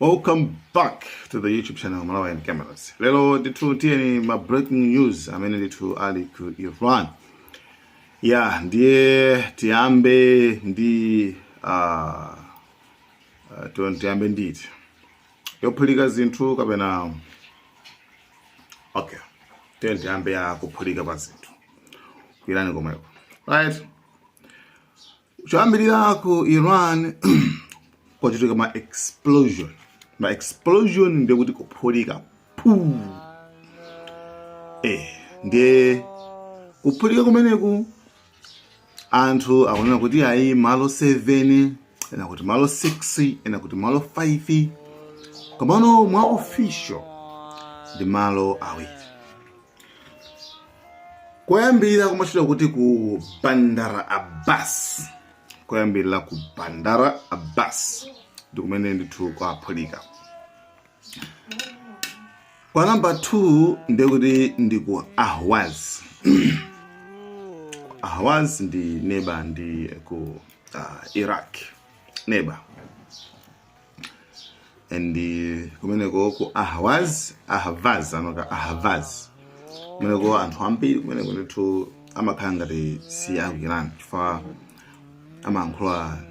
Welcome back to the YouTube channel Malawi and Cameras. Lelo nditutieni ma breaking news amene nditu ali ku Iran. Ndiye tiambe ndi tiambe nditi. Yophulika zinthu kapena okay. Tiambe ya kuphulika pa zinthu. Kwirani komweko. Right? Choyambirira ku Iran kwachitika ma explosion. Ma explosion ndiye kuti kuphulika. Ndiye kuphulika kumeneku anthu akunena kuti ayi malo 7, ena kuti malo 6, ena kuti malo 5. Komano mwa official ndi malo awiri. Koyambirira kumachita kuti ku Bandar Abbas. Koyambirira ku Bandar Abbas ndikumene ndithu kwaphulika. Kwa number 2 ndiye kuti ndi ku Ahwaz. Ahwaz ndi neighbor ndi ku Iraq neighbor. And kumene ku Ahwaz kumene ko anthu ambiri kumene ndithu amakhala ngati si a Iran chifukwa amayankhula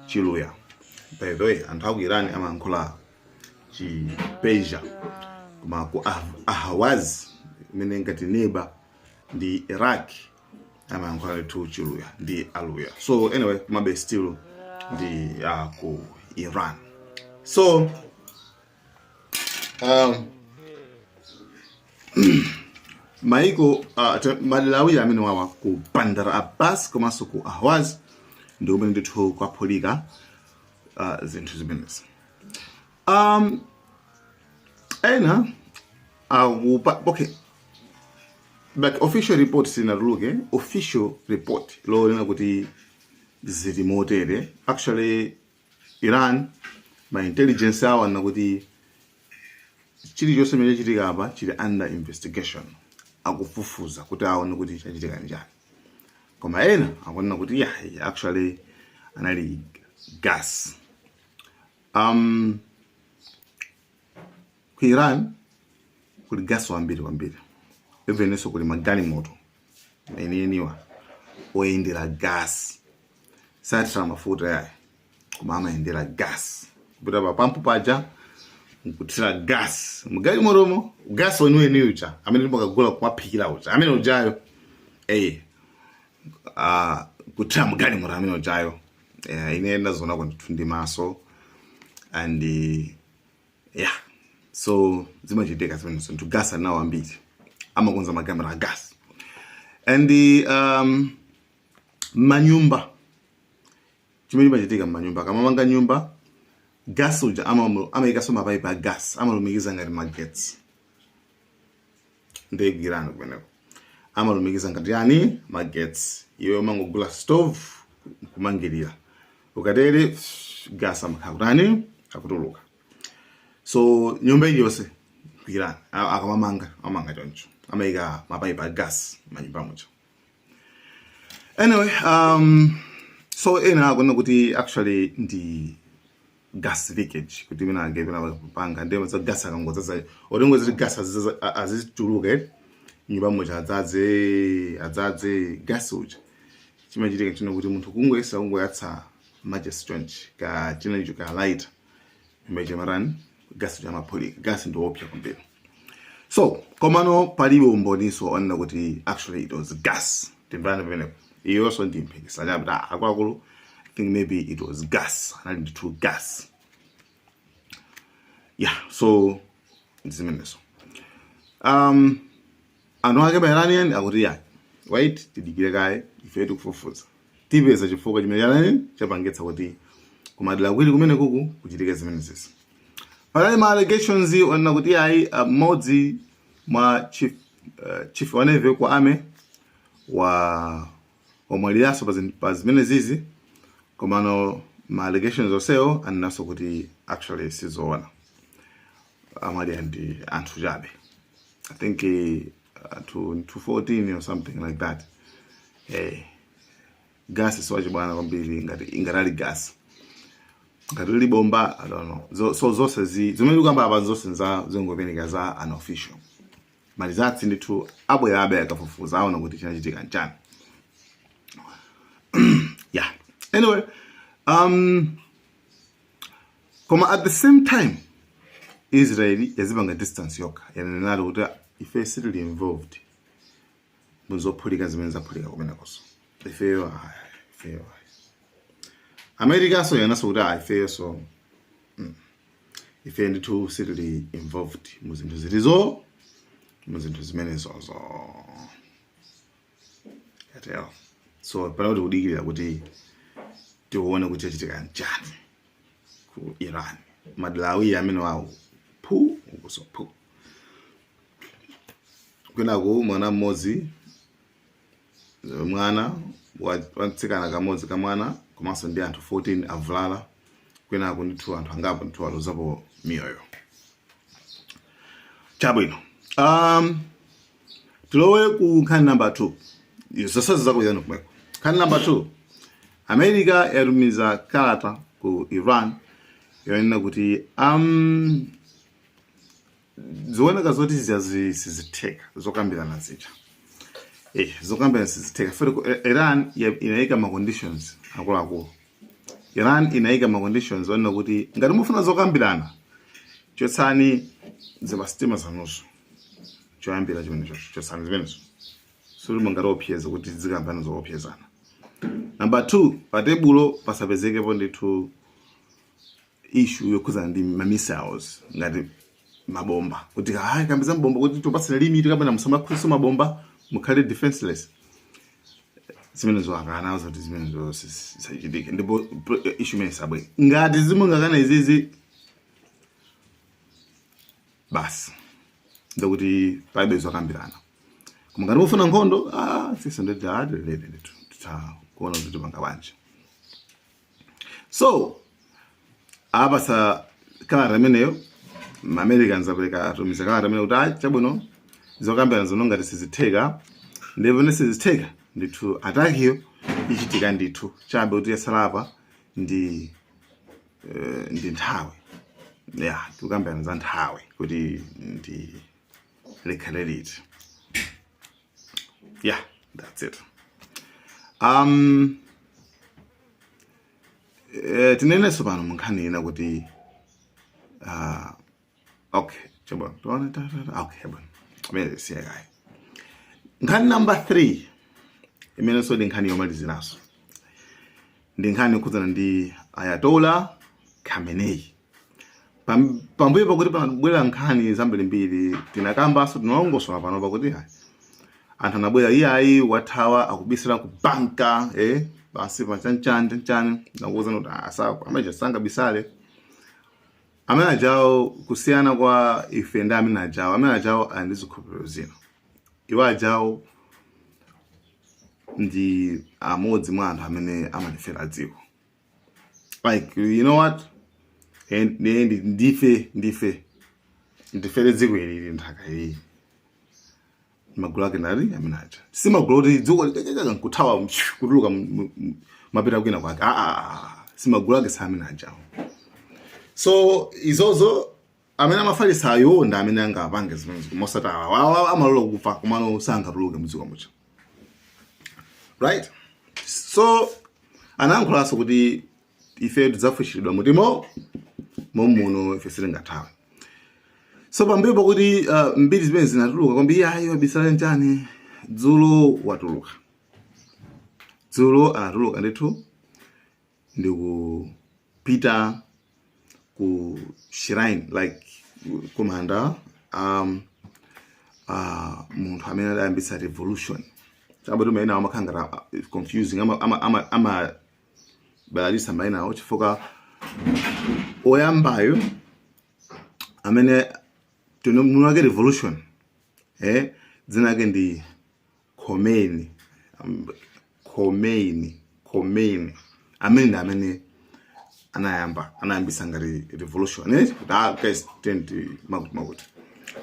Chiluya. By the way, anthu a Iran amayankhula Chi-Persia. Koma ku Ahwaz kumene ngati neighbor ndi Iraq amayankhula Chiluya ndi Aluya. So anyway, kumabe still ndi ku Iran. So maiko madalawi amene wawa ku Bandar Abbas komanso ku Ahwaz ndi kumene ndithu kwaphulika zinthu zimenezi. Ena okay, but official report sinatuluke. Official report lonena kuti zili motere. Actually Iran my intelligence awo na kuti chilichonse chimene chitika apa chili under investigation. Akufufuza kuti aone kuti chachitika njani. Koma ena akunena kuti actually anali gas. Ku Iran kuli gas wambiri. Eveneso kuli magani moto. Eniwa oyendera gas. Satra mafuta yae. Koma amayendera gas. Kupita pa pampu paja nkutira gas. Mugani moromo gas waniwe ucha. Amene ndimokagula kumaphikira ucha. Amene ujayo kutira mugani moro amene ujayo. Inenda zona kwa tundi maso. And so zimachitika zimene so to gas nawo ambiri. Amakonza magamera gas. And manyumba. Chimene chimachitika manyumba. Kama manga nyumba gas uja amaikaso mapipe gas amalumikiza ngati magetsi. Ndiye girano kumeneko. Amalumikiza ngati yani magetsi. Iwe mangogula stove kumangirira. Ukatere gas amakakutani akutuluka. So nyumba yose kugira amanga choncho. Amaika mapipe gas manyumba mucho. Anyway, so ena akuna kuti actually ndi gas leakage kuti mina angepena panga ndemo za gas akangozaza oringo zili gas azituluke nyumba mucho adzaze gas uja. Chimachitika chino kuti munthu kungoyatsa matches chonchi ka chino icho ka light image marani gas uja amaphulika. Gas ndo opya kwambiri. So komano palibe umboniso onena kuti actually it was gas. Timbana pamenepo. Iyo also ndimpikisa labda akwakulu I think maybe it was gas. Anali ndi true gas. So ndizimeneso. Anu ake Iranian akuti wait tidikire kaye ife tikufufuza. Tipeza chifukwa chimene Iranian chapangetsa kuti kumadala kwili kumene kuku kuchitika zimenezi. Pali ma allegations onena kuti modzi mwa chief wa navy kwa ame omwaliaso pa zimene zizi. Komano ma allegations oseo anaso kuti actually sizoona. Amali ndi anthu chabe. I think to 214 or something like that. Gas is wachi bwana kwambiri ingatali gas. ngati bomba I don't know so zonse zimene kamba apa zonse zingopeneka za unofficial malizatsi ndithu abwerabe akafufuza aona kuti chinachitika nchani. Yeah, anyway, koma at the same time Israel yazipanga distance yokha yanenalo kuti ife sitili involved muzophulika zimene zaphulika kumenekoso ifeyo America so yanaso kuti ifeyo so ife ndithu sitili involved muzinthu zilizo muzinthu zimenezozo yatelo. So pala kuti kudikirira kuti tione kuti chachitika njani ku Iran madlawi amene wawo phu ukuso kunako mwana mmodzi mwana watsikana kamodzi kamwana komanso ndi anthu 14 avulala kunako ndithu anthu angapo ndithu alozapo miyoyo. Chabwino tilowe ku nkhani number 2 zonse zakuyana kumeko. Nkhani number 2 America yarumiza kalata ku Iran yonena kuti zioneka zoti sizitheka zokambirana zija zokambirana sizitheka futhi Iran inaika ma conditions akuluakulu. Iran inaika ma conditions onena kuti ngati mufuna zokambirana chotsani zimasitima zanuzo choyambira chimenecho chotsani zimenezo suri mungaropyeza kuti zikambirana zokopyezana. Number 2 patebulo pasapezekepo ndithu issue yokhuzana ndi missiles ngati mabomba kuti hayi kambiza mabomba kuti topasana limit kapena musamakhulisa mabomba mukhale defenseless zimenezo akana zoti zimenezo sichitike ndipo issue imene sabwe ngati zimungakana izizi basi ndokuti paibe zokambirana koma ngati mufuna nkhondo sisi ndidadele kuona kuti panga banje. So abasa kalata imeneyo Americans apereka atumiza kalata imeneyo kuti chabwino zokambirana zono ngati sizitheka ndipo nesizitheka ndithu atakiyo ichitika ndithu chabe kuti yasalapa ndi nthawi tukambirana za nthawi kuti ndi likhalelit. Yeah, that's it. Tineneso pano munkhani ina kuti okay chabwino okay chabwino amene siyakai. Nkhani number 3 imene so ndi nkhani yomaliziraso ndi nkhani yokhuzana ndi Ayatollah Khamenei. Pambuyo pakuti panabwera nkhani zambirimbiri tinakambaso tinalongosola pano pakuti anthu anabwera iyayi wathawa akubisira ku banka basi panchanchani nakuwuza kuti asako amaja sanga bisale amene ajawo kusiyana kwa ife ndi amene ajawo ali ndi zikhulupiriro zina. Iwo ajawo ndi amodzi mwa anthu amene amalifera dziko like you know what ndife dziko ili nthaka iyi magulu ake ndali amene aja si magulu kuti dziko nkuthawa kutuluka mapita kwina kwake si magulu ake samene ajawo. So izozo amene amafalisayo ndi amene angapange zimenezo mosati amalola kufa kumano sangatuluke mdziko mucha right. So anayankhulaso kuti ife tidzafushidwa mutimo muno ife sitingathawe. So pambuyo pakuti mbiri zimene zinatuluka kwambiri ayi wabisala njani dzulo watuluka. Dzulo anatuluka ndithu ndi kupita ku shrine like kumanda munthu amene adayambisa revolution chabatu maina amakhangara confusing ama balalisa maina chifukwa oyambayo amene munake revolution dzina lake ndi Khomeini amene anayambisa ngati revolution guys tend makuti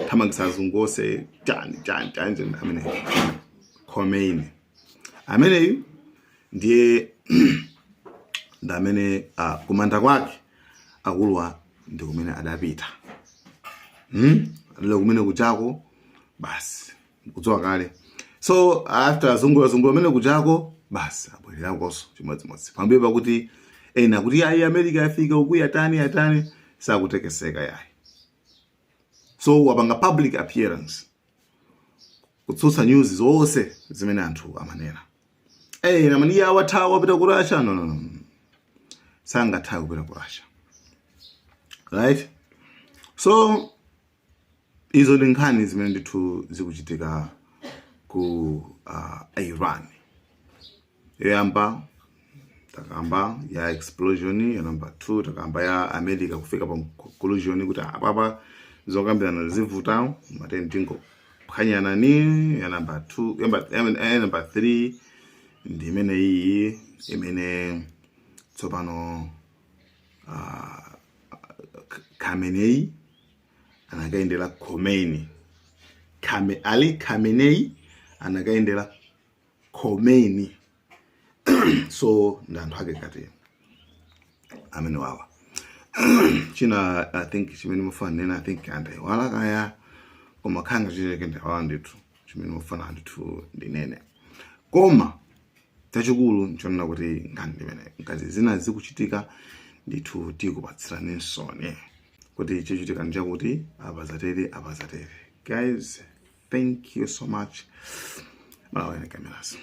thamangisa zungose tani amene Khomeini ameneyu ndiye ndamene kumanda kwake akuluwa ndi kumene adapita. Adalo kumene kuchako basi kudzowa kale. So after zungula mene kuchako basi abwerera koso chimodzimodzi. Pambuyo pakuti ena kuti ayi America yafika ukuya atani sakutekeseka yayi. So wapanga public appearance kutsutsa news zonse zimene anthu amanena. Namani awathawa pita ku Russia no. Sangathawa kupita ku Russia. Right? So izo ndi nkhani zimene ndithu zikuchitika ku Iran. Yoyamba takamba ya explosion, ya number 2 takamba ya America kufika pa conclusion kuti apapa zokambirana zivuta mateni tingo phwanyana ni. Ya number 2 ya number 3 ndi imene iyi imene tsopano Khamenei anakaendera Khomeini. Ali Khamenei anakaendera Khomeini. So ndanthu ake kati amene wawa. China I think chimene mufana nena I think wala kaya koma khanga chileke ndawa ndithu chimene mufana ndithu ndinene. Koma tachikulu nchonena kuti ngani ndimene ngazi zina zikuchitika ndithu tikupatsirani nsoni kuti chichitika njakuti abazatere. Guys, thank you so much. Malawi cameras.